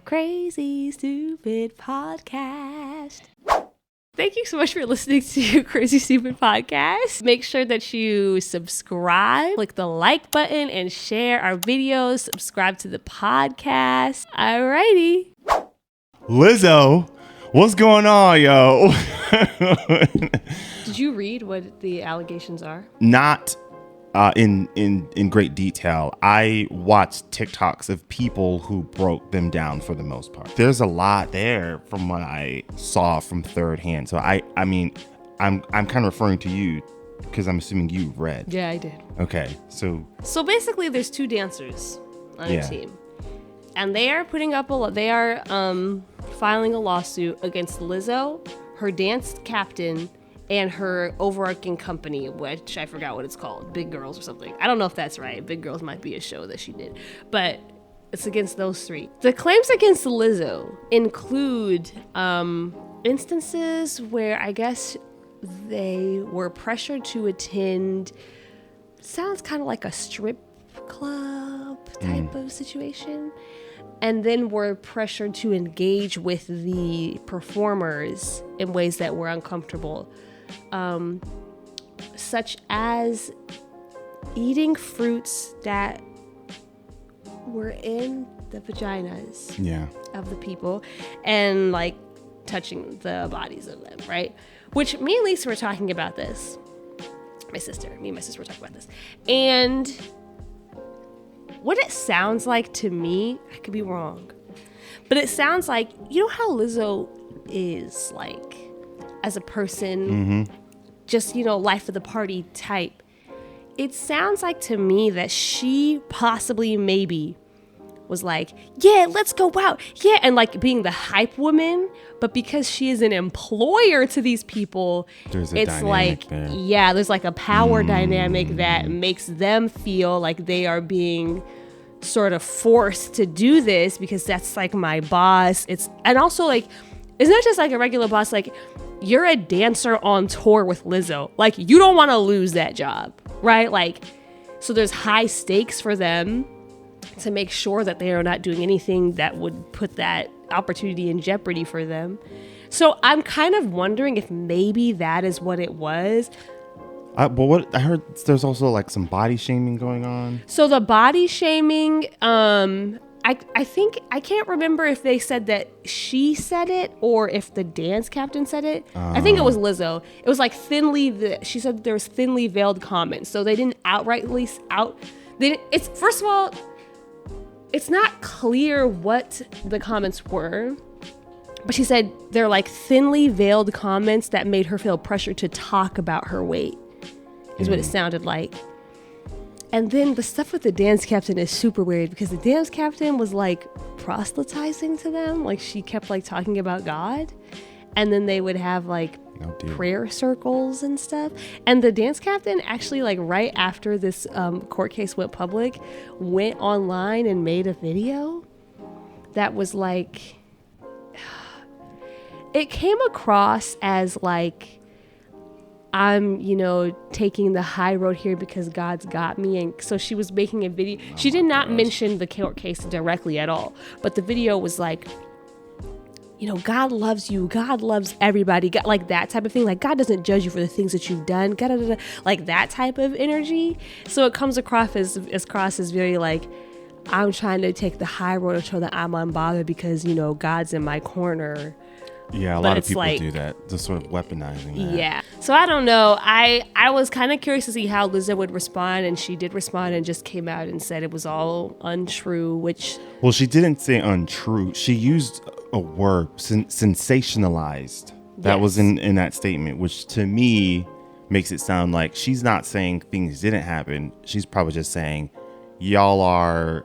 Crazy Stupid Podcast. Thank you so much for listening to Crazy Stupid Podcast. Make sure that you subscribe, click the like button, and share our videos. Subscribe to the podcast. Alrighty. Lizzo, what's going on, yo? Did you read what the allegations are? Not in great detail. I watched TikToks of people who broke them down for the most part. There's a lot there from what I saw from third hand. So I'm kind of referring to you because I'm assuming you read. Yeah, I did. Okay, so basically, there's two dancers on a team, and they are filing a lawsuit against Lizzo, her dance captain, and her overarching company, which I forgot what it's called, Big Girls or something. I don't know if that's right. Big Girls might be a show that she did, but it's against those three. The claims against Lizzo include instances where I guess they were pressured to attend, sounds kind of like a strip club type of situation, and then were pressured to engage with the performers in ways that were uncomfortable. Such as eating fruits that were in the vaginas of the people and like touching the bodies of them, right? Which me and Lisa were talking about this. Me and my sister were talking about this. And what it sounds like to me, I could be wrong, but it sounds like, you know how Lizzo is like as a person, just, life of the party type. It sounds like to me that she possibly maybe was like, yeah, let's go out. Yeah. And like being the hype woman, but because she is an employer to these people, it's like, there's like a power dynamic that makes them feel like they are being sort of forced to do this because that's like my boss. And also like, it's not just like a regular boss, like you're a dancer on tour with Lizzo. Like you don't want to lose that job, right? Like, so there's high stakes for them to make sure that they are not doing anything that would put that opportunity in jeopardy for them. So I'm kind of wondering if maybe that is what it was. But what I heard, there's also like some body shaming going on. So the body shaming, I think, I can't remember if they said that she said it or if the dance captain said it. I think it was Lizzo. It was like she said there was thinly veiled comments. So they didn't first of all, it's not clear what the comments were, but she said they're like thinly veiled comments that made her feel pressure to talk about her weight, is what it sounded like. And then the stuff with the dance captain is super weird because the dance captain was like proselytizing to them. Like she kept like talking about God, and then they would have like prayer circles and stuff. And the dance captain actually, like right after this court case went public, went online and made a video that was like, it came across as like, I'm, taking the high road here because God's got me. And so she was making a video. She did not mention the court case directly at all. But the video was like, God loves you. God loves everybody. God, like that type of thing. Like God doesn't judge you for the things that you've done. Like that type of energy. So it comes across as very like, I'm trying to take the high road and show that I'm unbothered because, God's in my corner. Yeah, a lot of people do that. Just sort of weaponizing that. Yeah. So I don't know. I was kind of curious to see how Lizzo would respond, and she did respond and just came out and said it was all untrue, which... Well, she didn't say untrue. She used a word, sensationalized. That was in that statement, which to me makes it sound like she's not saying things didn't happen. She's probably just saying y'all are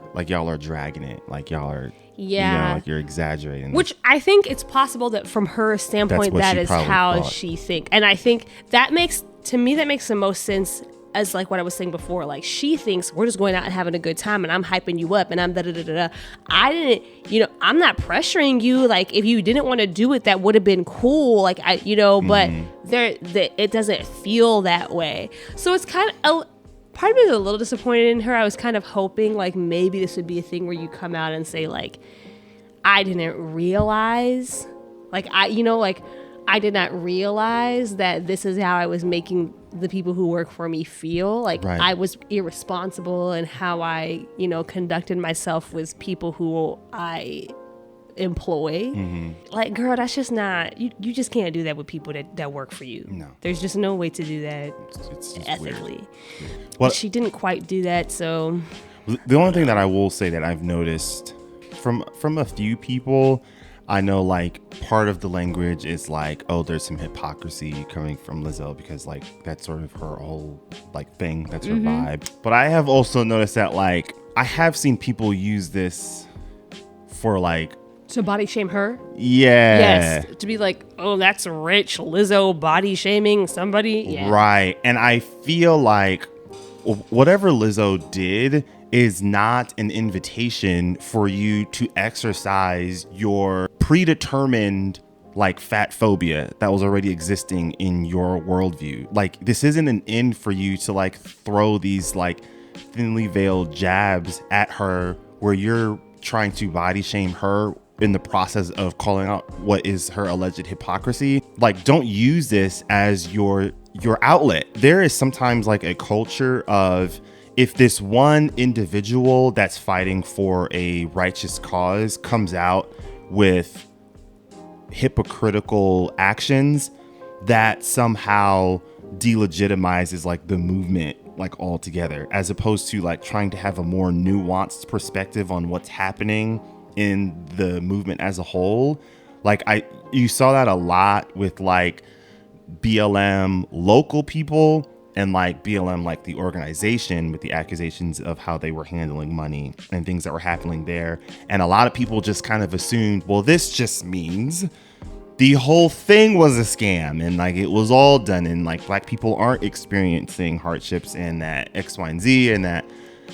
dragging it. Like y'all are... Yeah. Like you're exaggerating. Which I think it's possible that from her standpoint, that is how she thinks. And I think that makes the most sense as like what I was saying before. Like she thinks we're just going out and having a good time and I'm hyping you up and I'm da-da-da-da-da. I didn't, I'm not pressuring you. Like if you didn't want to do it, that would have been cool. Like but it doesn't feel that way. So it's kind of... Part of me is a little disappointed in her. I was kind of hoping like maybe this would be a thing where you come out and say like, I didn't realize, I did not realize that this is how I was making the people who work for me feel. Like, right. I was irresponsible in how I, conducted myself with people who I employ. Like, girl, that's just not, you just can't do that with people that work for you. No. There's just no way to do that it's ethically. Well, she didn't quite do that, so. The only thing that I will say that I've noticed from a few people, I know, like, part of the language is like, oh, there's some hypocrisy coming from Lizzo because, like, that's sort of her whole, like, thing. That's her vibe. But I have also noticed that, like, I have seen people use this for, like, to body shame her? Yeah. Yes. To be like, oh, that's rich Lizzo body shaming somebody. Yeah. Right. And I feel like whatever Lizzo did is not an invitation for you to exercise your predetermined, like, fat phobia that was already existing in your worldview. Like, this isn't an end for you to, like, throw these, like, thinly veiled jabs at her where you're trying to body shame her in the process of calling out what is her alleged hypocrisy. Like, don't use this as your outlet. There is sometimes, like, a culture of, if this one individual that's fighting for a righteous cause comes out with hypocritical actions, that somehow delegitimizes, like, the movement, like, altogether, as opposed to, like, trying to have a more nuanced perspective on what's happening in the movement as a whole. Like, you saw that a lot with, like, BLM local people and, like, BLM, like, the organization, with the accusations of how they were handling money and things that were happening there. And a lot of people just kind of assumed, well, this just means the whole thing was a scam and, like, it was all done, and, like, black people aren't experiencing hardships and that X, Y, and Z, and that,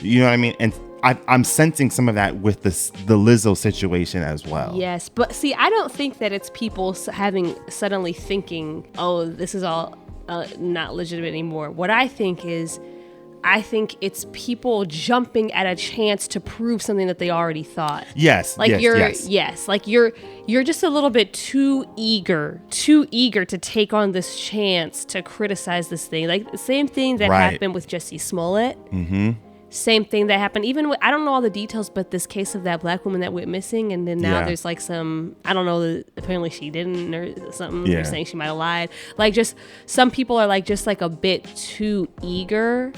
you know what I mean? And I'm sensing some of that with the Lizzo situation as well. Yes, but see, I don't think that it's people suddenly thinking, oh, this is all not legitimate anymore. What I think is, it's people jumping at a chance to prove something that they already thought. Yes, like yes. Like you're just a little bit too eager to take on this chance to criticize this thing. Like the same thing that happened with Jussie Smollett. Mm-hmm. Same thing that happened even with, I don't know all the details, but this case of that black woman that went missing, and then now there's like some, I don't know, apparently she didn't or something. They're saying she might have lied. Like, just some people are like just like a bit too eager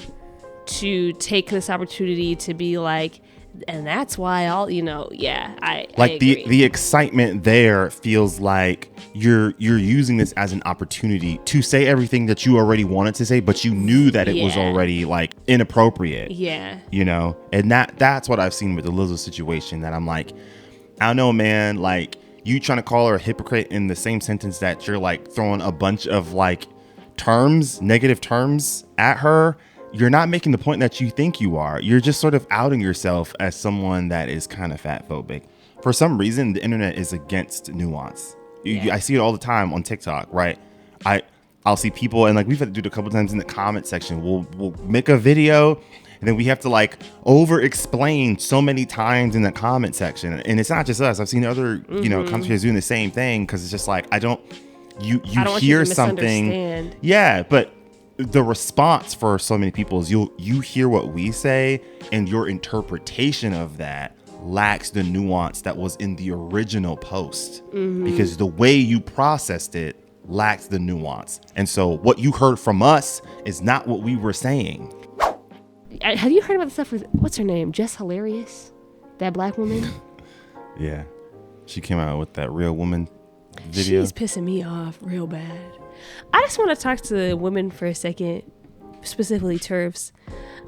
to take this opportunity to be like, and that's why I'll, I agree. The excitement there feels like you're using this as an opportunity to say everything that you already wanted to say, but you knew that it was already, like, inappropriate. Yeah. And that's what I've seen with the Lizzo situation, that I'm like, I don't know, man, like, you trying to call her a hypocrite in the same sentence that you're, like, throwing a bunch of, like, negative terms at her. You're not making the point that you think you are. You're just sort of outing yourself as someone that is kind of fat phobic. For some reason, the internet is against nuance. I see it all the time on TikTok, right? I'll see people, and, like, we've had to do it a couple times in the comment section. We'll make a video, and then we have to, like, over explain so many times in the comment section. And it's not just us. I've seen other, commentators doing the same thing, because it's just like, you hear something. Yeah, but the response for so many people is you hear what we say, and your interpretation of that lacks the nuance that was in the original post, because the way you processed it lacked the nuance. And so what you heard from us is not what we were saying. Have you heard about the stuff with, what's her name, Jess Hilarious, that black woman? Yeah, she came out with that Real Woman video. She's pissing me off real bad. I just want to talk to women for a second, specifically TERFs.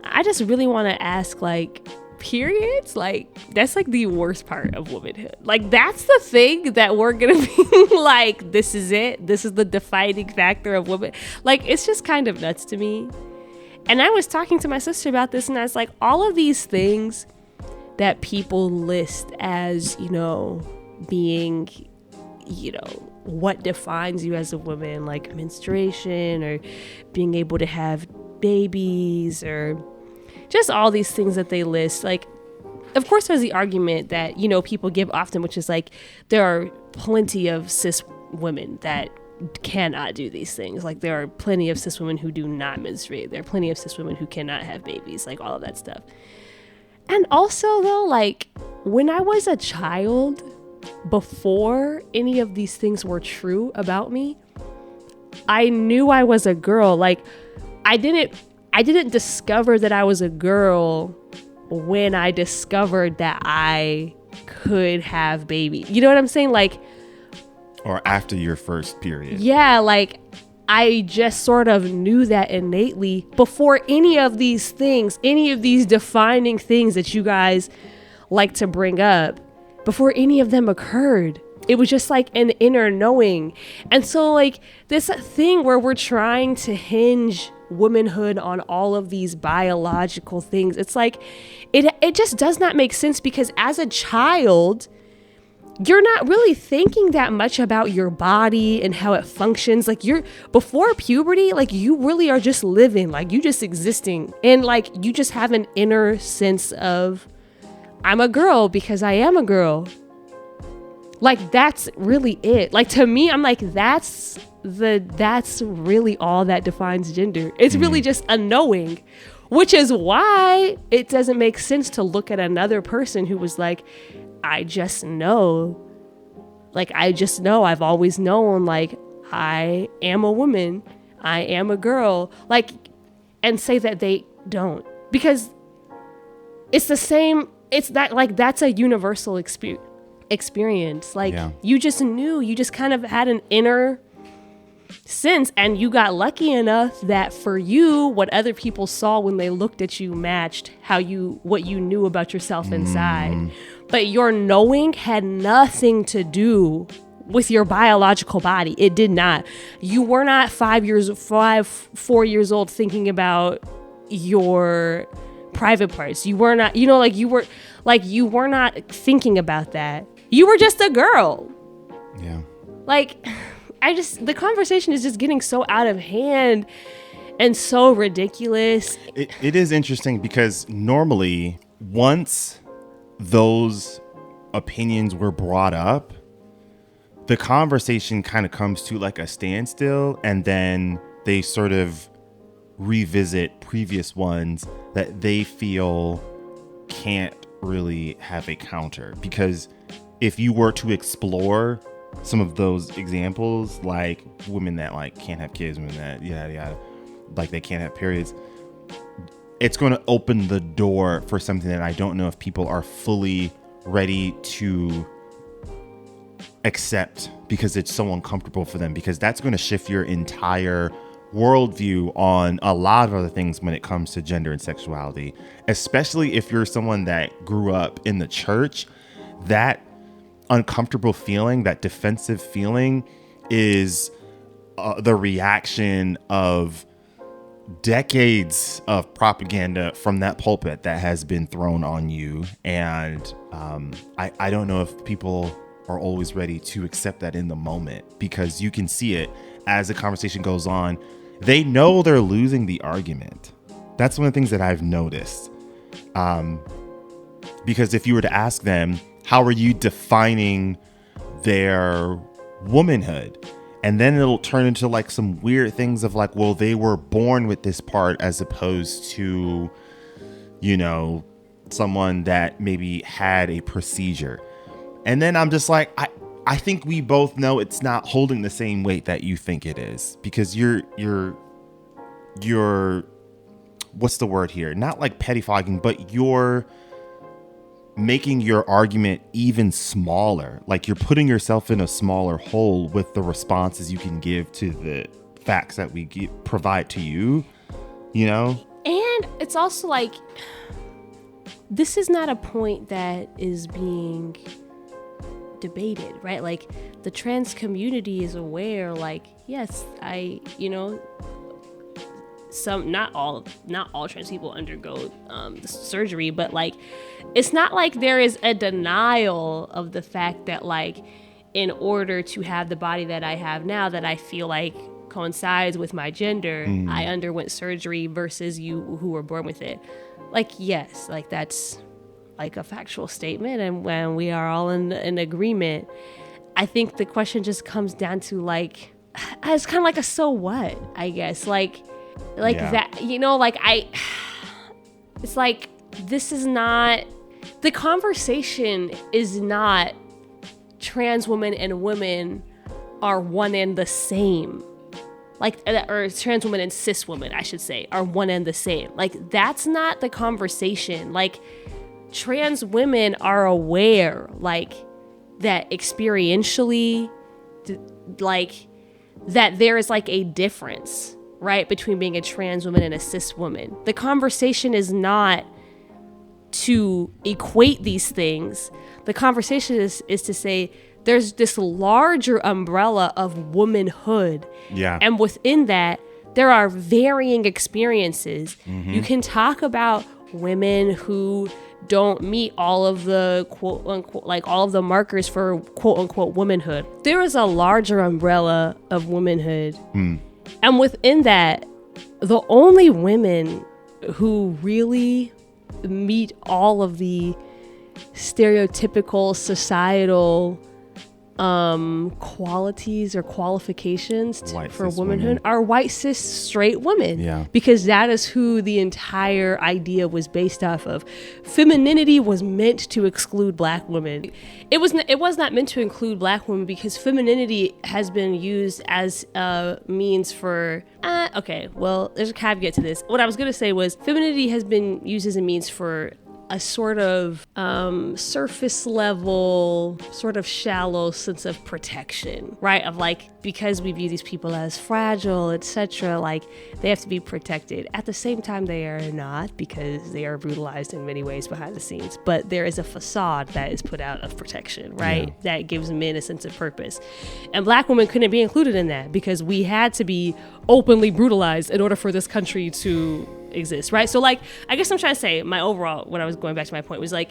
I just really want to ask, like, periods, like, that's like the worst part of womanhood. Like, that's the thing that we're gonna be like, this is it, this is the defining factor of women. Like, it's just kind of nuts to me. And I was talking to my sister about this, and I was like, all of these things that people list as, being, what defines you as a woman, like menstruation or being able to have babies or just all these things that they list. Like, of course there's the argument that, you know, people give often, which is like, there are plenty of cis women that cannot do these things. Like, there are plenty of cis women who do not menstruate. There are plenty of cis women who cannot have babies, like all of that stuff. And also though, like, when I was a child, before any of these things were true about me, I knew I was a girl. Like, I didn't discover that I was a girl when I discovered that I could have babies. You know what I'm saying? Like, or after your first period. Yeah, like, I just sort of knew that innately before any of these things, any of these defining things that you guys like to bring up, before any of them occurred. It was just like an inner knowing. And so, like, this thing where we're trying to hinge womanhood on all of these biological things, it's like, it just does not make sense, because as a child, you're not really thinking that much about your body and how it functions. Like, before puberty, like, you really are just living, like, you just existing. And like, you just have an inner sense of, I'm a girl because I am a girl. Like, that's really it. Like, to me, I'm like, that's really all that defines gender. It's really just a knowing, which is why it doesn't make sense to look at another person who was like, I just know. Like, I just know. I've always known, like, I am a woman. I am a girl. Like, and say that they don't. Because it's the same. It's that, like, that's a universal experience. Like, you just knew. You just kind of had an inner sense, and you got lucky enough that for you, what other people saw when they looked at you matched what you knew about yourself inside. But your knowing had nothing to do with your biological body. It did not. You were not 4 years old thinking about your private parts. You were not, you know, you were not thinking about that. You were just a girl. Yeah. Like, the conversation is just getting so out of hand and so ridiculous. It is interesting because normally, once those opinions were brought up, the conversation kind of comes to like a standstill, and then they sort of revisit previous ones that they feel can't really have a counter. Because if you were to explore some of those examples, like women that like can't have kids, women that yada yada, like they can't have periods, it's going to open the door for something that I don't know if people are fully ready to accept, because it's so uncomfortable for them, because that's going to shift your entire worldview on a lot of other things when it comes to gender and sexuality, especially if you're someone that grew up in the church. That uncomfortable feeling, that defensive feeling, is the reaction of decades of propaganda from that pulpit that has been thrown on you. And I don't know if people are always ready to accept that in the moment, because you can see it as the conversation goes on. They know they're losing the argument. That's one of the things that I've noticed. Because if you were to ask them, how are you defining their womanhood? And then it'll turn into like some weird things of like, well, they were born with this part, as opposed to, you know, someone that maybe had a procedure. And then I'm just like, I think we both know it's not holding the same weight that you think it is, because you're what's the word here? Not like pettifogging, but you're making your argument even smaller. Like, you're putting yourself in a smaller hole with the responses you can give to the facts that we provide to you, you know? And it's also like, this is not a point that is being debated, right? Like, the trans community is aware, like, yes, not all trans people undergo the surgery, but like, it's not like there is a denial of the fact that, like, in order to have the body that I have now, that I feel like coincides with my gender, I underwent surgery versus you who were born with it. Like, yes, like that's like a factual statement and when we are all in agreement, I think the question just comes down to like, it's kind of like a so what, I guess. Like that, you know, like it's like, this is not, the conversation is not trans women and women are one and the same. Like, or trans women and cis women, I should say, are one and the same. Like, that's not the conversation. Like, trans women are aware, like, that experientially, like, that there is, like, a difference, right, between being a trans woman and a cis woman. The conversation is not to equate these things. The conversation is to say, there's this larger umbrella of womanhood. Yeah. And within that, there are varying experiences. Mm-hmm. You can talk about women who don't meet all of the quote unquote, like all of the markers for quote unquote womanhood. There is a larger umbrella of womanhood. Mm. And within that, the only women who really meet all of the stereotypical societal qualities or qualifications for womanhood are white cis straight women. Yeah. Because that is who the entire idea was based off of. Femininity was meant to exclude black women. It was not meant to include black women because femininity has been used as a means for okay, well, there's a caveat to this. What I was going to say was femininity has been used as a means for a sort of surface level, sort of shallow sense of protection, right? Of like, because we view these people as fragile, etc., like they have to be protected. At the same time, they are not, because they are brutalized in many ways behind the scenes. But there is a facade that is put out of protection, right? Yeah. That gives men a sense of purpose. And black women couldn't be included in that because we had to be openly brutalized in order for this country to exist, right? So like, I guess I'm trying to say my overall, when I was going back to my point was like,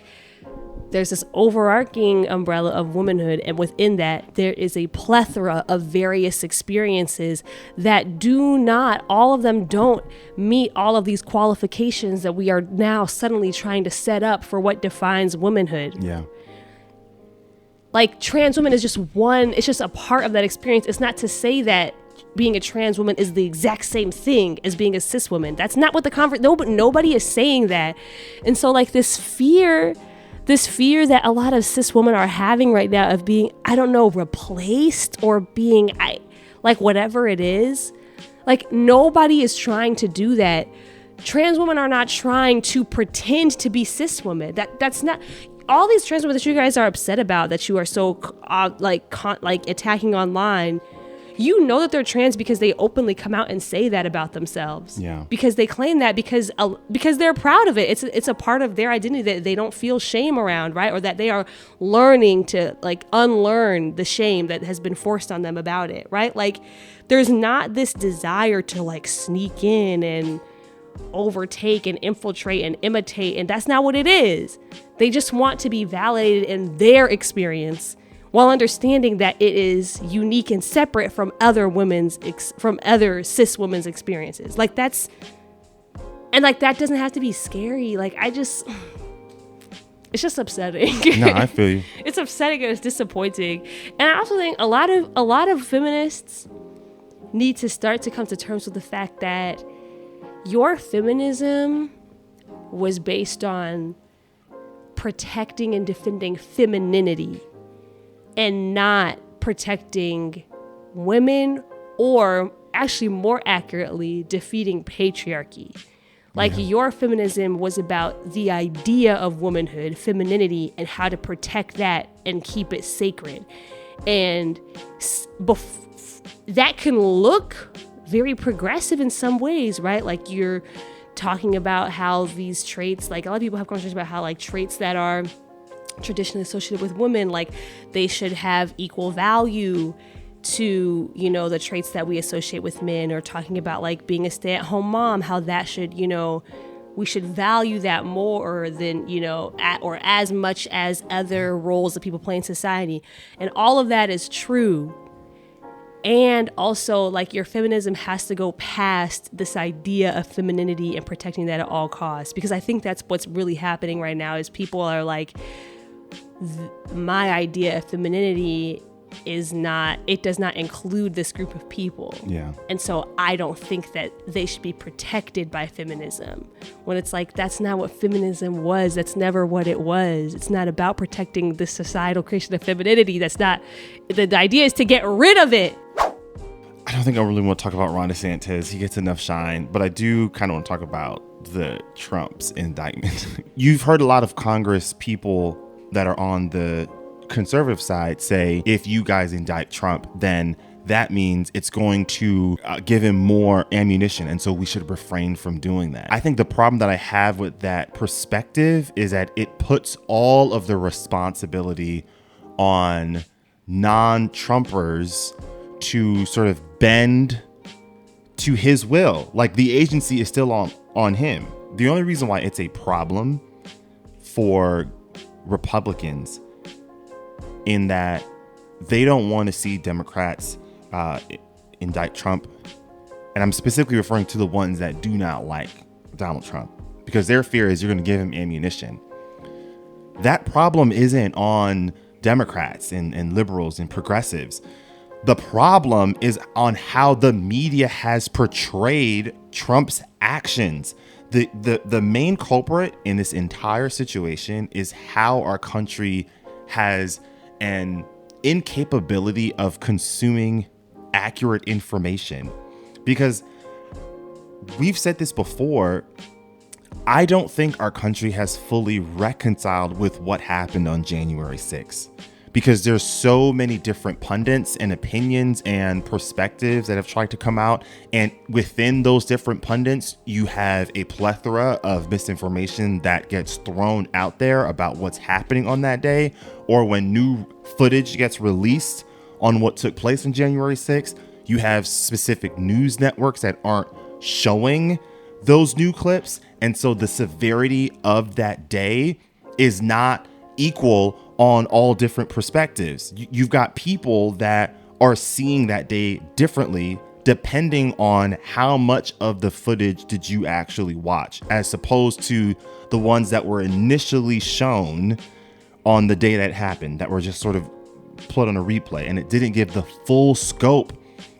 there's this overarching umbrella of womanhood, and within that there is a plethora of various experiences that do not, all of them don't meet all of these qualifications that we are now suddenly trying to set up for what defines womanhood. Yeah. Like trans woman is just one, it's just a part of that experience. It's not to say that being a trans woman is the exact same thing as being a cis woman. That's not what the nobody is saying that. And so like this fear that a lot of cis women are having right now of being, I don't know, replaced or being, like whatever it is, like nobody is trying to do that. Trans women are not trying to pretend to be cis women. That's not, all these trans women that you guys are upset about, that you are so like attacking online. You know that they're trans because they openly come out and say that about themselves. Yeah. Because they claim that because they're proud of it. It's a part of their identity that they don't feel shame around, right? Or that they are learning to like unlearn the shame that has been forced on them about it, right? Like there's not this desire to like sneak in and overtake and infiltrate and imitate, and that's not what it is. They just want to be validated in their experience, while understanding that it is unique and separate from other cis women's experiences. Like that's, and like that doesn't have to be scary. Like it's just upsetting. No, I feel you. It's upsetting and it's disappointing. And I also think a lot of feminists need to start to come to terms with the fact that your feminism was based on protecting and defending femininity, and not protecting women, or actually more accurately, defeating patriarchy. Like your feminism was about the idea of womanhood, femininity, and how to protect that and keep it sacred. And that can look very progressive in some ways, right? Like you're talking about how these traits, like a lot of people have conversations about how like traits that are traditionally associated with women, like they should have equal value to, you know, the traits that we associate with men, or talking about like being a stay-at-home mom, how that should, you know, we should value that more than, you know, or as much as other roles that people play in society. And all of that is true. And also, like, your feminism has to go past this idea of femininity and protecting that at all costs. Because I think that's what's really happening right now is people are like, my idea of femininity is not, it does not include this group of people. Yeah. And so I don't think that they should be protected by feminism. When it's like, that's not what feminism was. That's never what it was. It's not about protecting the societal creation of femininity. That's not, the idea is to get rid of it. I don't think I really want to talk about Ron DeSantis. He gets enough shine, but I do kind of want to talk about the Trump's indictment. You've heard a lot of Congress people that are on the conservative side say, if you guys indict Trump, then that means it's going to give him more ammunition. And so we should refrain from doing that. I think the problem that I have with that perspective is that it puts all of the responsibility on non-Trumpers to sort of bend to his will. Like, the agency is still on him. The only reason why it's a problem for Republicans in that they don't want to see Democrats indict Trump. And I'm specifically referring to the ones that do not like Donald Trump, because their fear is you're going to give him ammunition. That problem isn't on Democrats and liberals and progressives. The problem is on how the media has portrayed Trump's actions. The main culprit in this entire situation is how our country has an incapability of consuming accurate information. Because we've said this before, I don't think our country has fully reconciled with what happened on January 6th. Because there's so many different pundits and opinions and perspectives that have tried to come out. And within those different pundits, you have a plethora of misinformation that gets thrown out there about what's happening on that day. Or when new footage gets released on what took place on January 6th, you have specific news networks that aren't showing those new clips. And so the severity of that day is not equal on all different perspectives. You've got people that are seeing that day differently depending on how much of the footage did you actually watch, as opposed to the ones that were initially shown on the day that happened, that were just sort of put on a replay. And it didn't give the full scope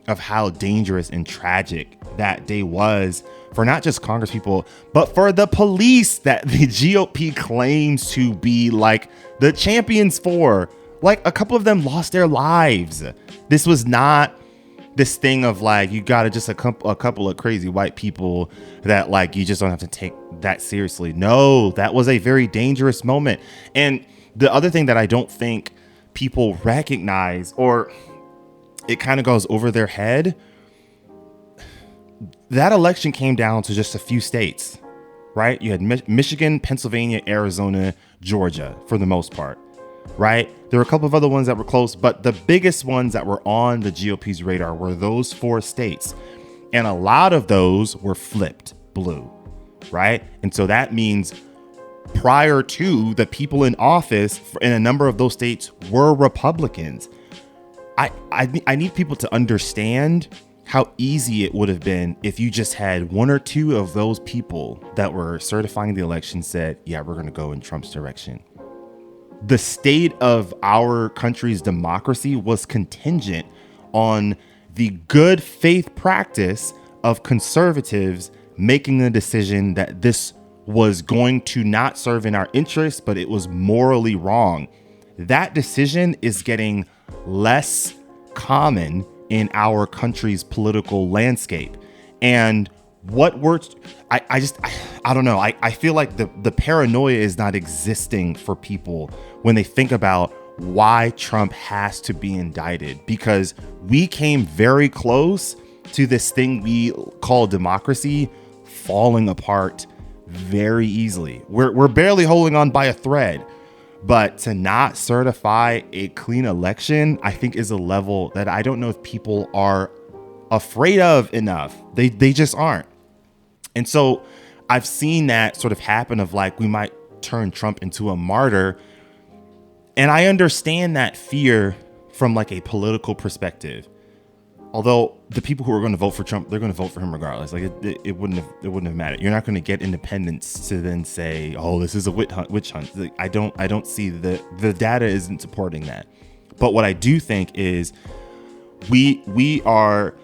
of how dangerous and tragic that day was for not just Congress people, but for the police that the GOP claims to be like the champions for. Like, a couple of them lost their lives. This was not this thing of like, you got to just a couple of crazy white people that like, you just don't have to take that seriously. No, that was a very dangerous moment. And the other thing that I don't think people recognize, or it kind of goes over their head, that election came down to just a few states, right? You had Michigan, Pennsylvania, Arizona, Georgia, for the most part, right? There were a couple of other ones that were close, but the biggest ones that were on the GOP's radar were those 4 states. And a lot of those were flipped blue, right? And so that means prior to, the people in office in a number of those states were Republicans. I need people to understand how easy it would have been if you just had 1 or 2 of those people that were certifying the election said, yeah, we're going to go in Trump's direction. The state of our country's democracy was contingent on the good faith practice of conservatives making the decision that this was going to not serve in our interests, but it was morally wrong. That decision is getting less common in our country's political landscape. And what I don't know. I feel like the paranoia is not existing for people when they think about why Trump has to be indicted, because we came very close to this thing we call democracy falling apart very easily. We're barely holding on by a thread. But to not certify a clean election, I think, is a level that I don't know if people are afraid of enough. They just aren't. And so I've seen that sort of happen of like, we might turn Trump into a martyr. And I understand that fear from like a political perspective. although the people who are going to vote for Trump, they're going to vote for him regardless. Like it wouldn't have mattered. You're not going to get independents to then say, oh, this is a witch hunt. Like, I don't see the data isn't supporting that. But what I do think is we are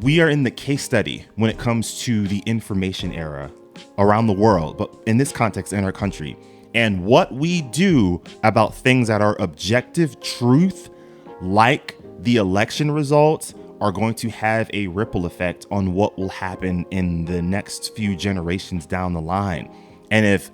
in the case study when it comes to the information era around the world, but in this context, in our country, and what we do about things that are objective truth, like the election results, are going to have a ripple effect on what will happen in the next few generations down the line. And if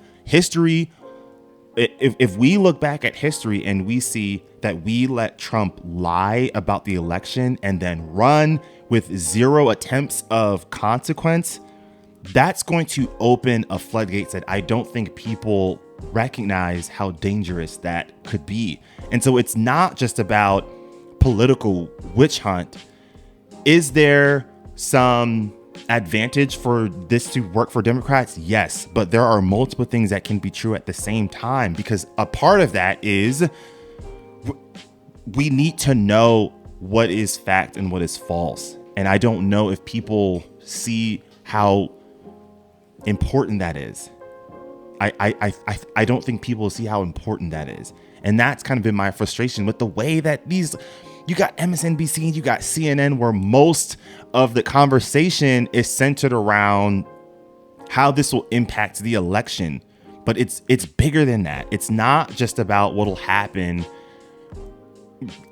we look back at history and we see that we let Trump lie about the election and then run with zero attempts of consequence, that's going to open a floodgates that I don't think people recognize how dangerous that could be. And so it's not just about political witch hunt. Is there some advantage for this to work for Democrats? Yes, but there are multiple things that can be true at the same time, because a part of that is we need to know what is fact and what is false. And I don't know if people see how important that is. I don't think people see how important that is. And that's kind of been my frustration with the way that you got MSNBC and you got CNN, where most of the conversation is centered around how this will impact the election. But it's bigger than that. It's not just about what'll happen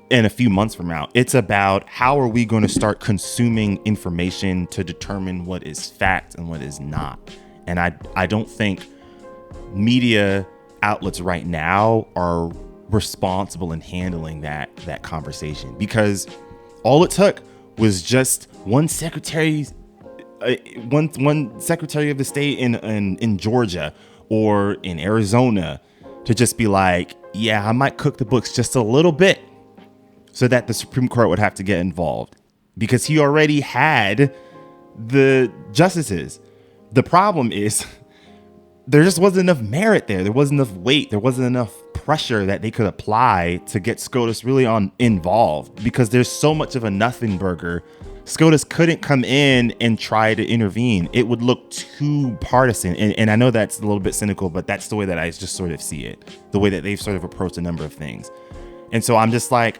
in a few months from now. It's about how are we going to start consuming information to determine what is fact and what is not. And I don't think media outlets right now are responsible in handling that conversation, because all it took was just one secretary of the state in Georgia or in Arizona to just be like, yeah, I might cook the books just a little bit, so that the Supreme Court would have to get involved, because he already had the justices. The problem is there just wasn't enough merit there. There wasn't enough weight. There wasn't enough pressure that they could apply to get SCOTUS really involved, because there's so much of a nothing burger. SCOTUS couldn't come in and try to intervene. It would look too partisan. And I know that's a little bit cynical, but that's the way that I just sort of see it, the way that they've sort of approached a number of things. And so I'm just like,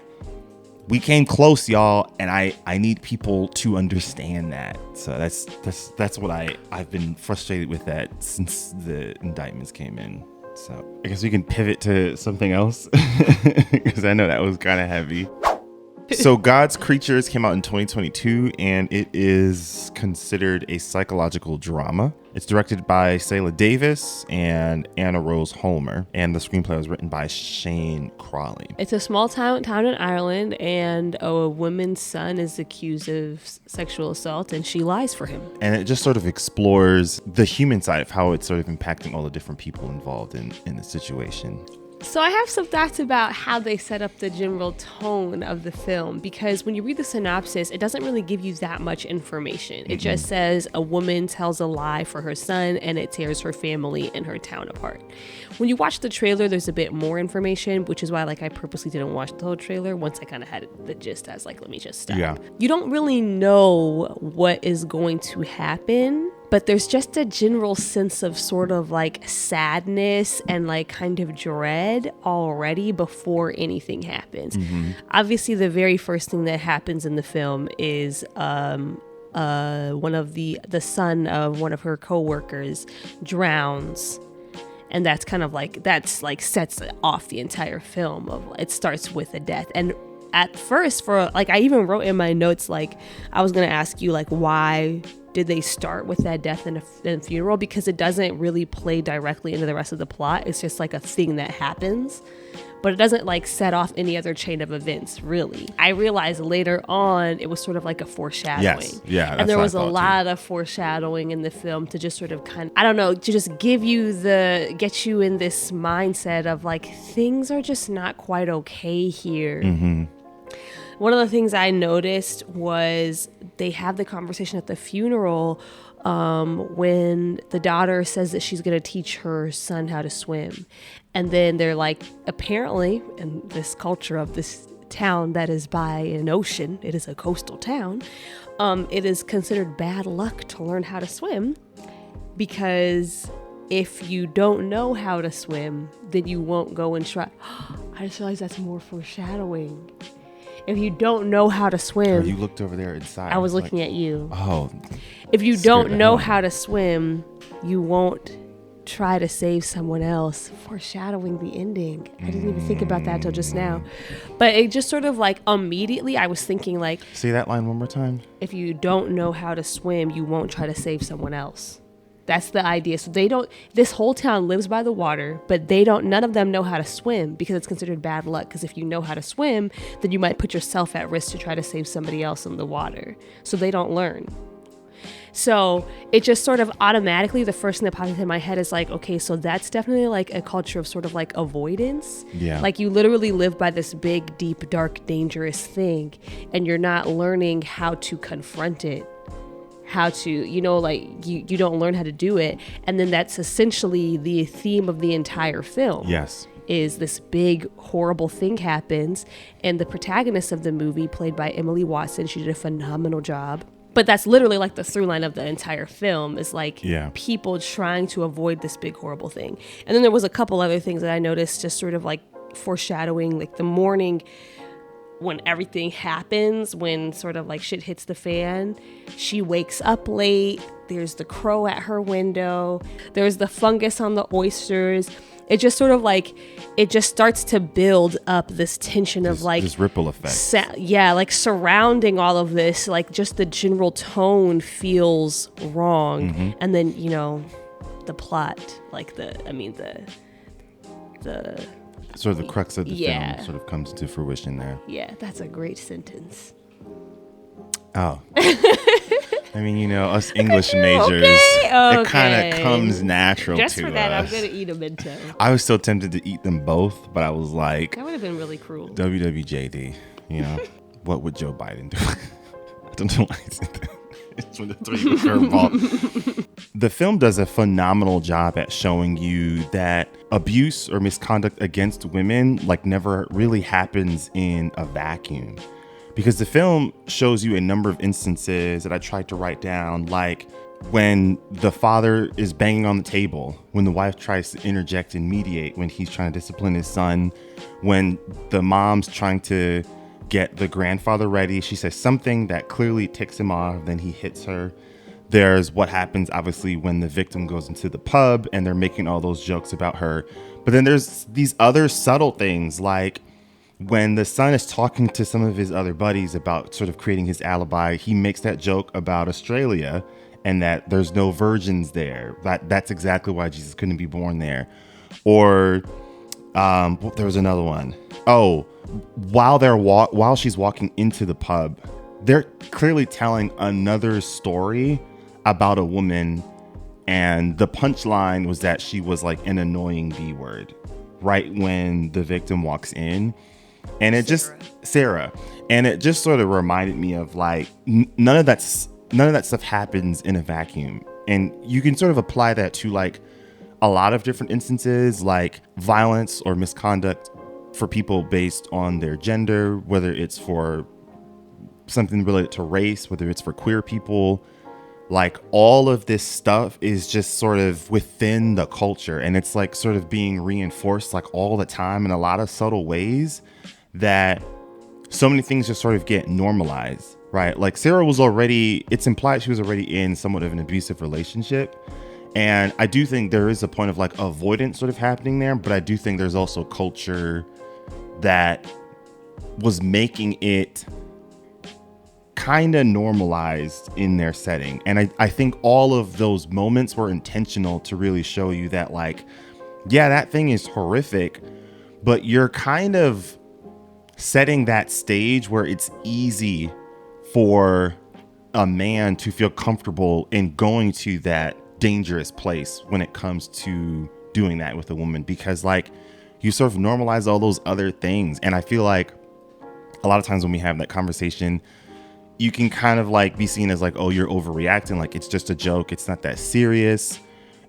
we came close, y'all, and I need people to understand that. So that's what I've been frustrated with that since the indictments came in. So I guess we can pivot to something else, because I know that was kind of heavy. So God's Creatures came out in 2022, and it is considered a psychological drama. It's directed by Selah Davis and Anna Rose Holmer, and the screenplay was written by Shane Crawley. It's a small town in Ireland, and a woman's son is accused of sexual assault, and she lies for him. And it just sort of explores the human side of how it's sort of impacting all the different people involved in the situation. So I have some thoughts about how they set up the general tone of the film, because when you read the synopsis, it doesn't really give you that much information. It just says a woman tells a lie for her son and it tears her family and her town apart. When you watch the trailer, there's a bit more information, which is why I purposely didn't watch the whole trailer. Once I kind of had the gist, I was like, let me just stop. Yeah. You don't really know what is going to happen, but there's just a general sense of sort of sadness and kind of dread already before anything happens. Mm-hmm. Obviously, the very first thing that happens in the film is one of the son of one of her coworkers drowns. And that's kind of sets off the entire film. It starts with a death. And at first, I even wrote in my notes, I was going to ask you, why did they start with that death and a funeral? Because it doesn't really play directly into the rest of the plot. It's just a thing that happens, but it doesn't set off any other chain of events, really. I realized later on it was sort of a foreshadowing. Yes. Yeah. That's and there was a lot of foreshadowing in the film to just sort of to just get you in this mindset of things are just not quite okay here. Mm-hmm. One of the things I noticed was they have the conversation at the funeral when the daughter says that she's going to teach her son how to swim. And then they're apparently in this culture of this town that is by an ocean, it is a coastal town, it is considered bad luck to learn how to swim, because if you don't know how to swim, then you won't go and try. I just realized that's more foreshadowing. If you don't know how to swim... Oh, you looked over there inside. I was looking at you. Oh. If you don't know how to swim, you won't try to save someone else. Foreshadowing the ending. I didn't even think about that till just now. But it just sort of like immediately I was thinking like... Say that line one more time. If you don't know how to swim, you won't try to save someone else. That's the idea. So this whole town lives by the water, but none of them know how to swim because it's considered bad luck. Because if you know how to swim, then you might put yourself at risk to try to save somebody else in the water. So they don't learn. So it just sort of automatically, the first thing that popped into my head is like, okay, so that's definitely like a culture of sort of like avoidance. Yeah. Like you literally live by this big, deep, dark, dangerous thing, and you're not learning how to confront it. How to, like you don't learn how to do it. And then that's essentially the theme of the entire film. Yes. Is this big, horrible thing happens. And the protagonist of the movie, played by Emily Watson, she did a phenomenal job. But that's literally like the through line of the entire film is like people trying to avoid this big, horrible thing. And then there was a couple other things that I noticed just sort of like foreshadowing, like the morning when everything happens, when sort of like shit hits the fan, she wakes up late. There's the crow at her window. There's the fungus on the oysters. It just sort of like, it just starts to build up this tension of like this ripple effect. Like surrounding all of this, like just the general tone feels wrong. Mm-hmm. And then, the plot, like the sort of the crux of the film sort of comes to fruition there. Yeah, that's a great sentence. Oh. I mean, us English majors, it kind of comes natural to us. Just for that, I'm going to eat a Mento. I was still tempted to eat them both, but I was like... That would have been really cruel. WWJD, what would Joe Biden do? I don't know why I said that. It's when throw you a curveball. The film does a phenomenal job at showing you that abuse or misconduct against women like never really happens in a vacuum, because the film shows you a number of instances that I tried to write down, like when the father is banging on the table, when the wife tries to interject and mediate when he's trying to discipline his son, when the mom's trying to get the grandfather ready, she says something that clearly ticks him off, then he hits her. There's what happens obviously when the victim goes into the pub and they're making all those jokes about her. But then there's these other subtle things, like when the son is talking to some of his other buddies about sort of creating his alibi, he makes that joke about Australia and that there's no virgins there. That's exactly why Jesus couldn't be born there. Or there was another one. Oh, while she's walking into the pub, they're clearly telling another story about a woman, and the punchline was that she was like an annoying B word right when the victim walks in. And it Sarah, and it just sort of reminded me of like none of that stuff happens in a vacuum, and you can sort of apply that to like a lot of different instances, like violence or misconduct for people based on their gender, whether it's for something related to race, whether it's for queer people. Like all of this stuff is just sort of within the culture, and it's like sort of being reinforced like all the time in a lot of subtle ways, that so many things just sort of get normalized, right? Like Sarah was already, it's implied she was already in somewhat of an abusive relationship. And I do think there is a point of like avoidance sort of happening there, but I do think there's also culture that was making it kind of normalized in their setting. And I think all of those moments were intentional to really show you that like, yeah, that thing is horrific, but you're kind of setting that stage where it's easy for a man to feel comfortable in going to that dangerous place when it comes to doing that with a woman, because like you sort of normalize all those other things. And I feel like a lot of times when we have that conversation, you can kind of like be seen as like, oh, you're overreacting, like it's just a joke, it's not that serious.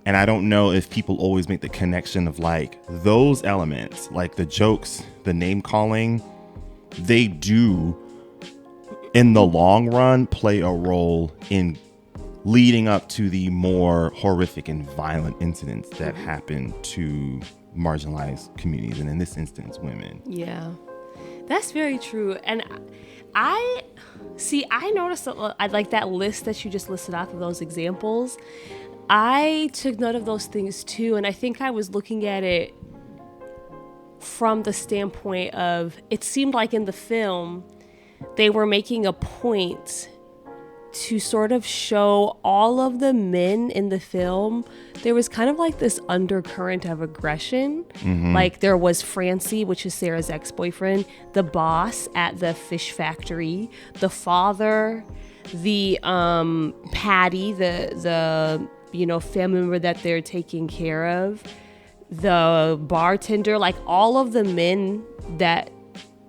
And I don't know if people always make the connection of like those elements, like the jokes, the name calling, they do, in the long run, play a role in leading up to the more horrific and violent incidents that happen to marginalized communities, and in this instance, women. Yeah, that's very true. And I noticed I like that list that you just listed off of those examples. I took note of those things too, and I think I was looking at it from the standpoint of, it seemed like in the film they were making a point to sort of show all of the men in the film. There was kind of like this undercurrent of aggression. Mm-hmm. Like there was Francie, which is Sarah's ex-boyfriend, the boss at the fish factory, the father, the Patty, the family member that they're taking care of, the bartender, like all of the men that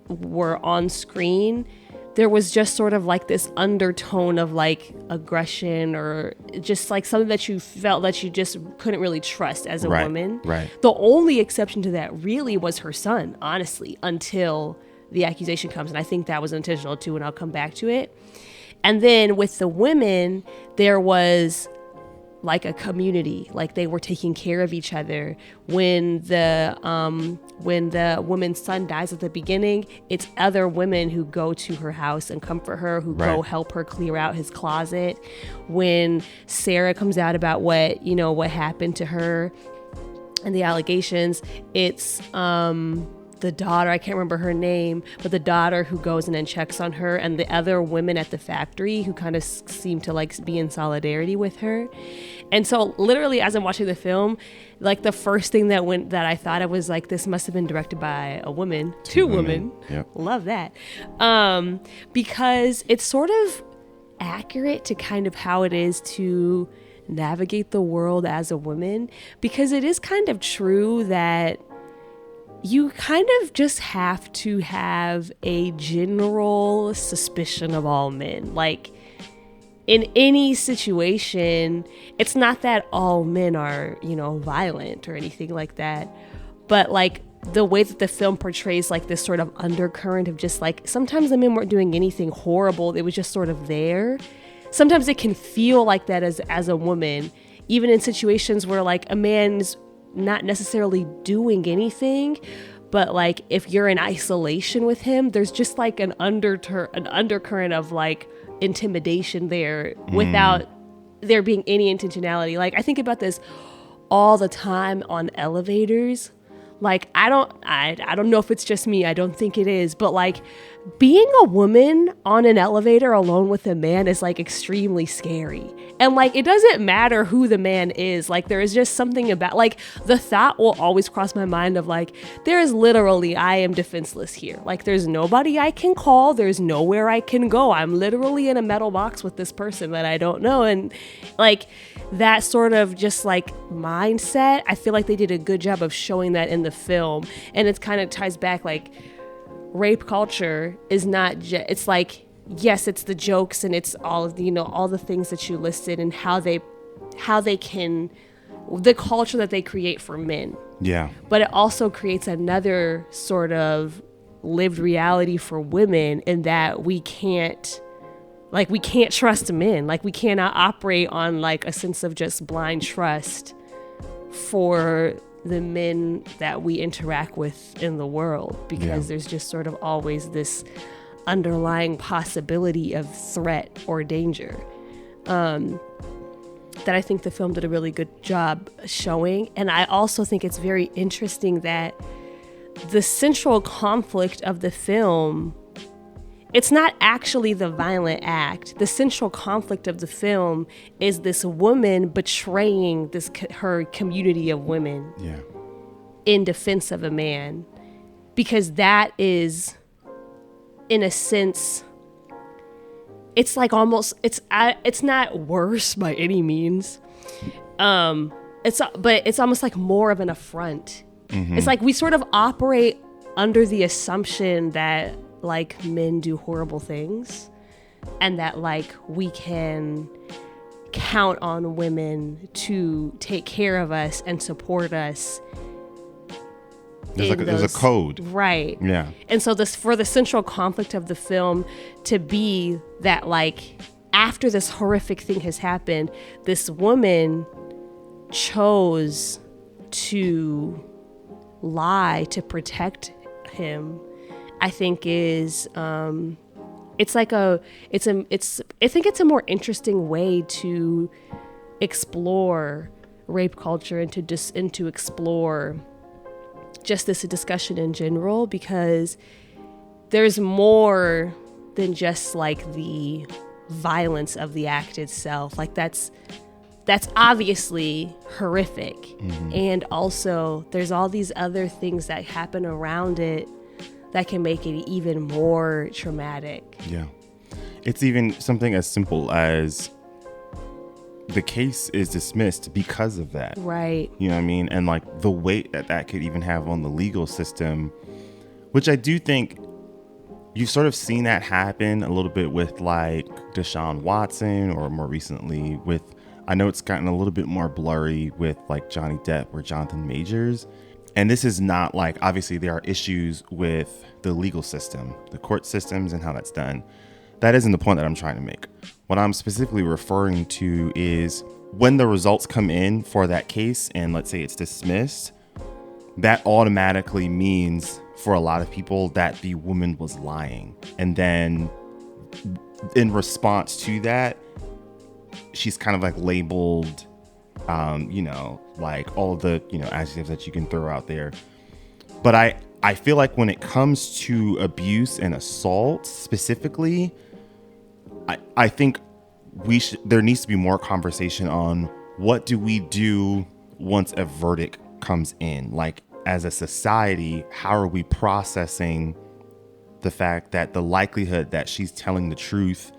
were on screen. There was just sort of like this undertone of like aggression, or just like something that you felt that you just couldn't really trust as a woman. Right. The only exception to that really was her son, honestly, until the accusation comes. And I think that was intentional too, and I'll come back to it. And then with the women, there was like a community, like they were taking care of each other. When the woman's son dies at the beginning, it's other women who go to her house and comfort her, who go help her clear out his closet. When Sarah comes out about what happened to her and the allegations, it's the daughter, I can't remember her name, but the daughter who goes in and checks on her, and the other women at the factory who kind of seem to like be in solidarity with her. And so literally as I'm watching the film, like the first thing that I thought of was like, this must have been directed by a woman, two women. Yep. Love that. Because it's sort of accurate to kind of how it is to navigate the world as a woman, because it is kind of true that you kind of just have to have a general suspicion of all men. Like in any situation, it's not that all men are, violent or anything like that, but like the way that the film portrays like this sort of undercurrent of just like, sometimes the men weren't doing anything horrible. It was just sort of there. Sometimes it can feel like that as a woman, even in situations where like a man's not necessarily doing anything, but like if you're in isolation with him, there's just like an undercurrent of like intimidation there without there being any intentionality. Like I think about this all the time on elevators. Like I don't know if it's just me, I don't think it is, but like being a woman on an elevator alone with a man is like extremely scary. And like, it doesn't matter who the man is. Like there is just something about like the thought will always cross my mind of like, there is literally, I am defenseless here. Like there's nobody I can call. There's nowhere I can go. I'm literally in a metal box with this person that I don't know. And like that sort of just like mindset, I feel like they did a good job of showing that in the film. And it kind of ties back like, rape culture is not it's like, yes, it's the jokes and it's all of all the things that you listed and how they can, the culture that they create for men. Yeah. But it also creates another sort of lived reality for women, in that we can't trust men. Like we cannot operate on like a sense of just blind trust for the men that we interact with in the world, because there's just sort of always this underlying possibility of threat or danger that I think the film did a really good job showing. And I also think it's very interesting that the central conflict of the film, it's not actually the violent act. The central conflict of the film is this woman betraying her community of women in defense of a man. Because that is, in a sense, it's like almost, it's not worse by any means. But it's almost like more of an affront. Mm-hmm. It's like we sort of operate under the assumption that like men do horrible things, and that like we can count on women to take care of us and support us There's a code. Right. Yeah. And so for the central conflict of the film to be that, like, after this horrific thing has happened, this woman chose to lie to protect him, I think is I think it's a more interesting way to explore rape culture and to explore just this discussion in general, because there's more than just like the violence of the act itself. Like that's obviously horrific. Mm-hmm. And also there's all these other things that happen around it that can make it even more traumatic. Yeah. It's even something as simple as the case is dismissed because of that. Right. You know what I mean? And like the weight that could even have on the legal system, which I do think you've sort of seen that happen a little bit with like Deshaun Watson, or more recently with, I know it's gotten a little bit more blurry with like Johnny Depp or Jonathan Majors. And this is not like, obviously there are issues with the legal system, the court systems and how that's done. That isn't the point that I'm trying to make. What I'm specifically referring to is when the results come in for that case and let's say it's dismissed, that automatically means for a lot of people that the woman was lying. And then in response to that, she's kind of like labeled, like all the, adjectives that you can throw out there. But I feel like when it comes to abuse and assault specifically, I think there needs to be more conversation on what do we do once a verdict comes in? Like as a society, how are we processing the fact that the likelihood that she's telling the truth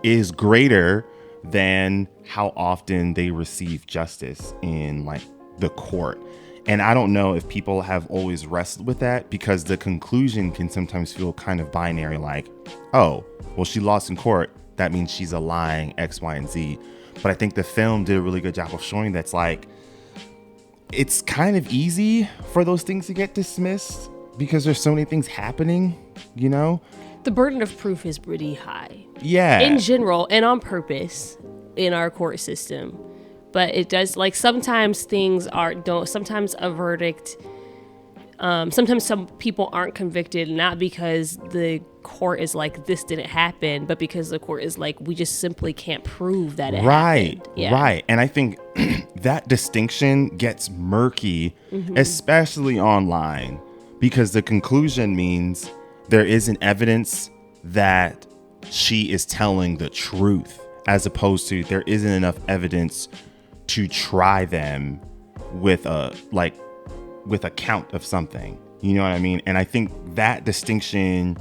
is greater than how often they receive justice in like the court? And I don't know if people have always wrestled with that, because the conclusion can sometimes feel kind of binary, like, oh, well, she lost in court, that means she's a lying X, Y, and Z. But I think the film did a really good job of showing that's like, it's kind of easy for those things to get dismissed because there's so many things happening, The burden of proof is pretty high. Yeah. In general, and on purpose in our court system. But it does, like, sometimes sometimes a verdict, sometimes some people aren't convicted, not because the court is like, this didn't happen, but because the court is like, we just simply can't prove that it happened. Yeah. Right. And I think that distinction gets murky, especially online, because the conclusion means there isn't evidence that she is telling the truth, as opposed to there isn't enough evidence to try them with a count of something. You know what I mean? And I think that distinction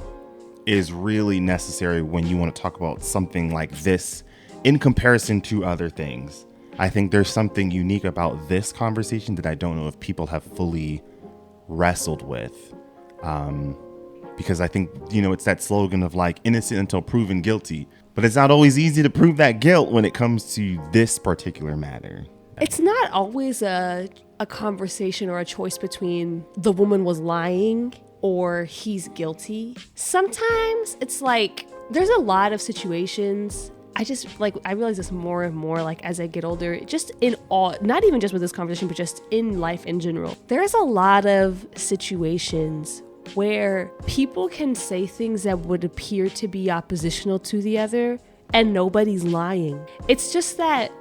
is really necessary when you want to talk about something like this in comparison to other things. I think there's something unique about this conversation that I don't know if people have fully wrestled with. Because I think, it's that slogan of like innocent until proven guilty, but it's not always easy to prove that guilt when it comes to this particular matter. It's not always a conversation or a choice between the woman was lying or he's guilty. Sometimes it's like, there's a lot of situations. I realize this more and more, like, as I get older, just in all, not even just with this conversation, but just in life in general. There's a lot of situations where people can say things that would appear to be oppositional to the other and nobody's lying. It's just that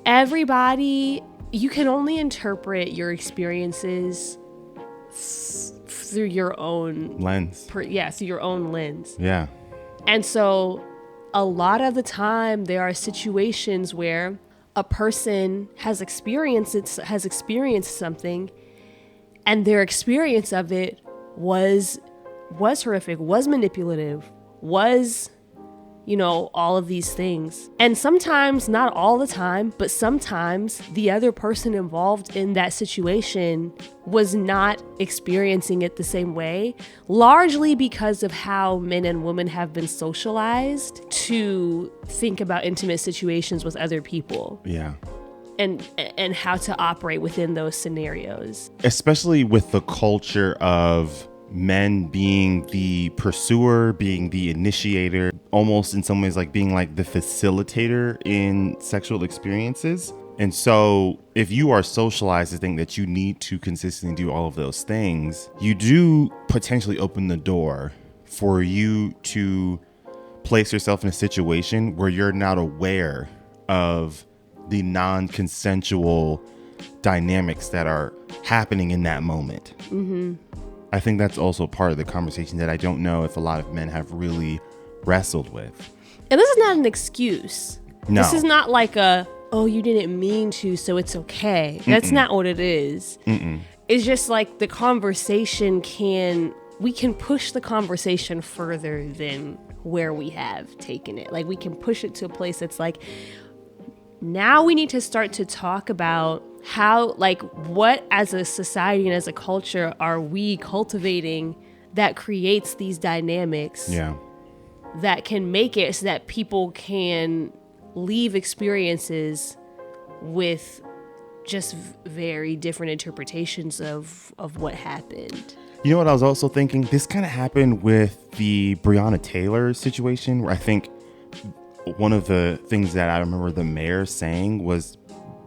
everybody, you can only interpret your experiences through your own lens. Through your own lens. Yeah. And so a lot of the time there are situations where a person has experienced something, and their experience of it was horrific, was manipulative, was, all of these things. And sometimes, not all the time, but sometimes the other person involved in that situation was not experiencing it the same way, largely because of how men and women have been socialized to think about intimate situations with other people. Yeah. and how to operate within those scenarios. Especially with the culture of men being the pursuer, being the initiator, almost in some ways like being like the facilitator in sexual experiences. And so if you are socialized to think that you need to consistently do all of those things, you do potentially open the door for you to place yourself in a situation where you're not aware of the non-consensual dynamics that are happening in that moment. Mm-hmm. I think that's also part of the conversation that I don't know if a lot of men have really wrestled with. And this is not an excuse. No. This is not like oh, you didn't mean to, so it's okay. That's not what it is. It's just like the conversation we can push the conversation further than where we have taken it. Like we can push it to a place that's like, now we need to start to talk about how, like, what as a society and as a culture are we cultivating that creates these dynamics that can make it so that people can leave experiences with just very different interpretations of what happened. You know what I was also thinking? This kind of happened with the Breonna Taylor situation, where I think one of the things that I remember the mayor saying was,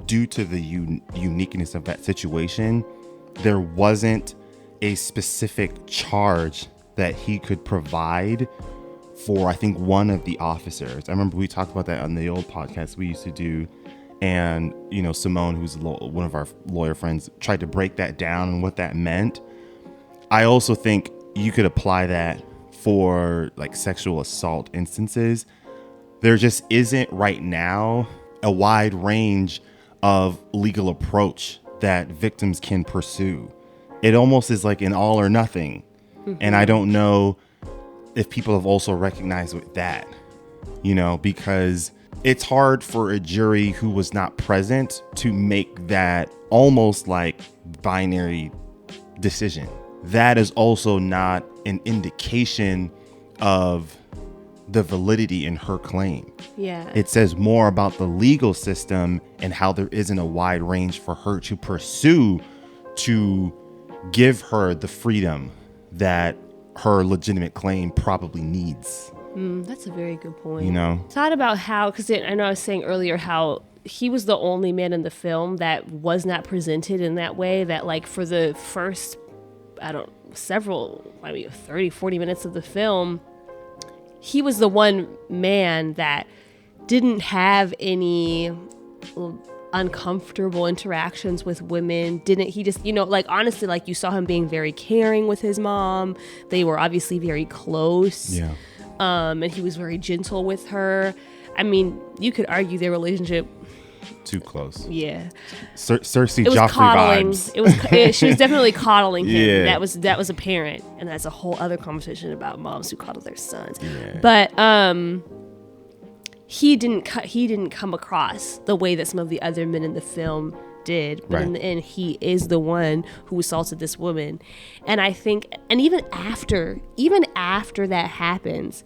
due to the uniqueness of that situation, there wasn't a specific charge that he could provide for, I think, one of the officers. I remember we talked about that on the old podcast we used to do. And, you know, Simone, who's one of our lawyer friends, tried to break that down and what that meant. I also think you could apply that for like sexual assault instances. There just isn't right now a wide range of legal approach that victims can pursue. It almost is like an all or nothing. Mm-hmm. And I don't know if people have also recognized with that, you know, because it's hard for a jury who was not present to make that almost like binary decision. That is also not an indication of the validity in her claim. Yeah. It says more about the legal system and how there isn't a wide range for her to pursue to give her the freedom that her legitimate claim probably needs. That's a very good point. You know? Thought about how, because I know I was saying earlier how he was the only man in the film that was not presented in that way, that like for the first, 30, 40 minutes of the film, he was the one man that didn't have any uncomfortable interactions with women. He just, you know, like honestly, like you saw him being very caring with his mom. They were obviously very close. Yeah. And he was very gentle with her. I mean, you could argue their relationship too close. Yeah. Cersei Joffrey vibes. She was definitely coddling him. Yeah. That was apparent, and that's a whole other conversation about moms who coddle their sons. Yeah. But he didn't come across the way that some of the other men in the film did. But in the end, he is the one who assaulted this woman. And I think, and even after that happens,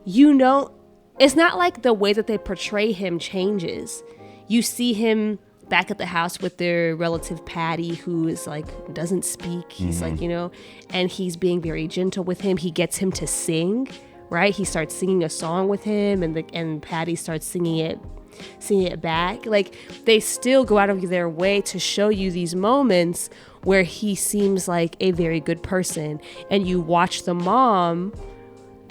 you know, it's not like the way that they portray him changes. You see him back at the house with their relative Patty, who is like, doesn't speak. He's like, you know, and he's being very gentle with him. He gets him to sing, right? He starts singing a song with him, and Patty starts singing it back. Like, they still go out of their way to show you these moments where he seems like a very good person. And you watch the mom,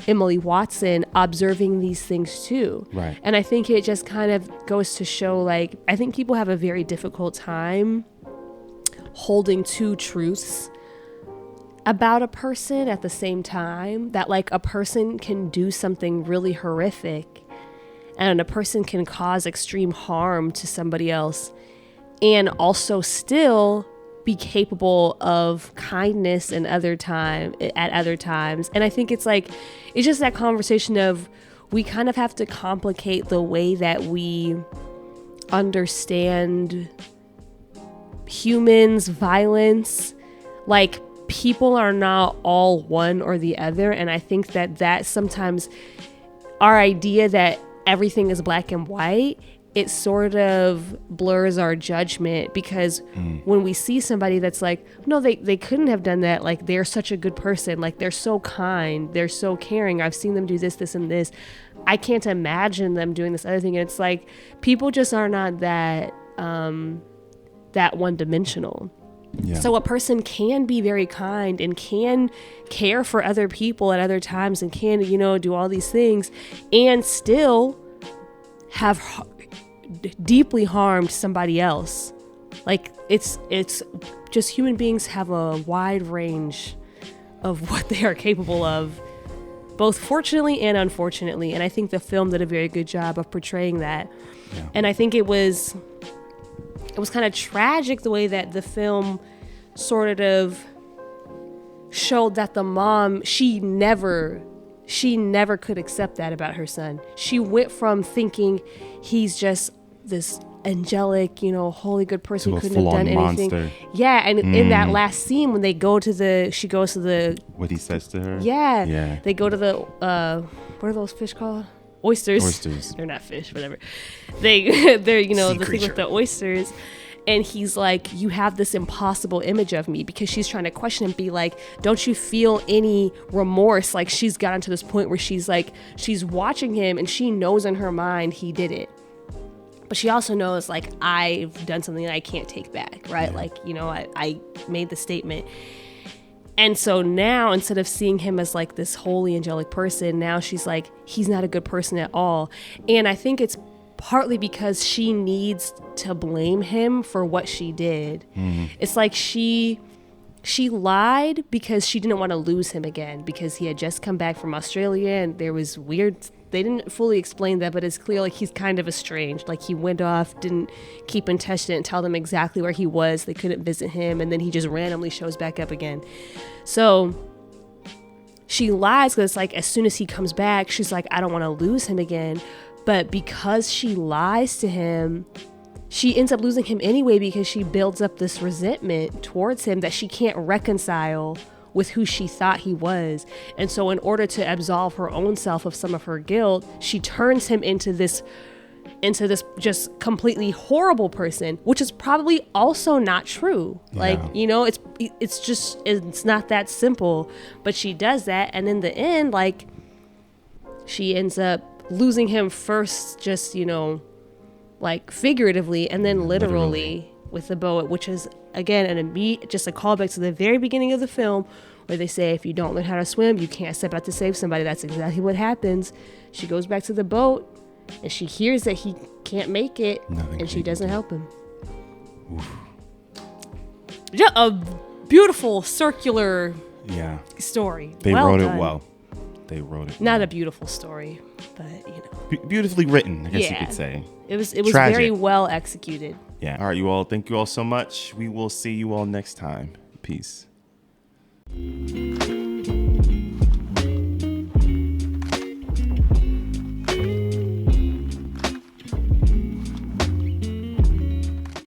Emily Watson, observing these things too. Right. And I think it just kind of goes to show, like, I think people have a very difficult time holding two truths about a person at the same time. That, like, a person can do something really horrific and a person can cause extreme harm to somebody else and also still be capable of kindness at other times. And I think it's like, it's just that conversation of, we kind of have to complicate the way that we understand humans, violence. Like, people are not all one or the other. And I think that sometimes our idea that everything is black and white it sort of blurs our judgment, because when we see somebody that's like, no, they couldn't have done that. Like, they're such a good person. Like, they're so kind. They're so caring. I've seen them do this, this, and this. I can't imagine them doing this other thing. And it's like, people just are not that one-dimensional. Yeah. So a person can be very kind and can care for other people at other times and can, do all these things and still have deeply harmed somebody else. Like, it's just, human beings have a wide range of what they are capable of, both fortunately and unfortunately. And I think the film did a very good job of portraying that. Yeah. And I think it was kind of tragic the way that the film sort of showed that the mom, she never could accept that about her son. She went from thinking he's just this angelic, holy good person who couldn't have done anything. Monster. Yeah, and in that last scene when she goes to the, what he says to her. Yeah. They go to the what are those fish called? Oysters. They're not fish, whatever. They're the thing with the oysters. And he's like, you have this impossible image of me, because she's trying to question him, be like, don't you feel any remorse? Like, she's gotten to this point where she's like, she's watching him and she knows in her mind he did it. But she also knows, like, I've done something that I can't take back, right? Yeah. Like, I made the statement. And so now, instead of seeing him as like this holy angelic person, now she's like, he's not a good person at all. And I think it's partly because she needs to blame him for what she did. It's like she lied because she didn't want to lose him again, because he had just come back from Australia and there was weird, they didn't fully explain that, but it's clear like he's kind of estranged. Like, he went off, didn't keep in touch, didn't tell them exactly where he was. They couldn't visit him, and then he just randomly shows back up again. So she lies because, like, as soon as he comes back, she's like, I don't want to lose him again. But because she lies to him, she ends up losing him anyway, because she builds up this resentment towards him that she can't reconcile with who she thought he was. And so in order to absolve her own self of some of her guilt, she turns him into this just completely horrible person, which is probably also not true. Yeah. Like, it's not that simple, but she does that. And in the end, like, she ends up losing him first, just, like figuratively, and then literally with the boat, which is, again, just a callback to the very beginning of the film, where they say, if you don't learn how to swim, you can't step out to save somebody. That's exactly what happens. She goes back to the boat and she hears that he can't make it, and she doesn't help him. Oof. Yeah, a beautiful circular story. They wrote it well. Not a beautiful story, but beautifully written, I guess you could say. It was very well executed. Yeah. All right, you all. Thank you all so much. We will see you all next time. Peace.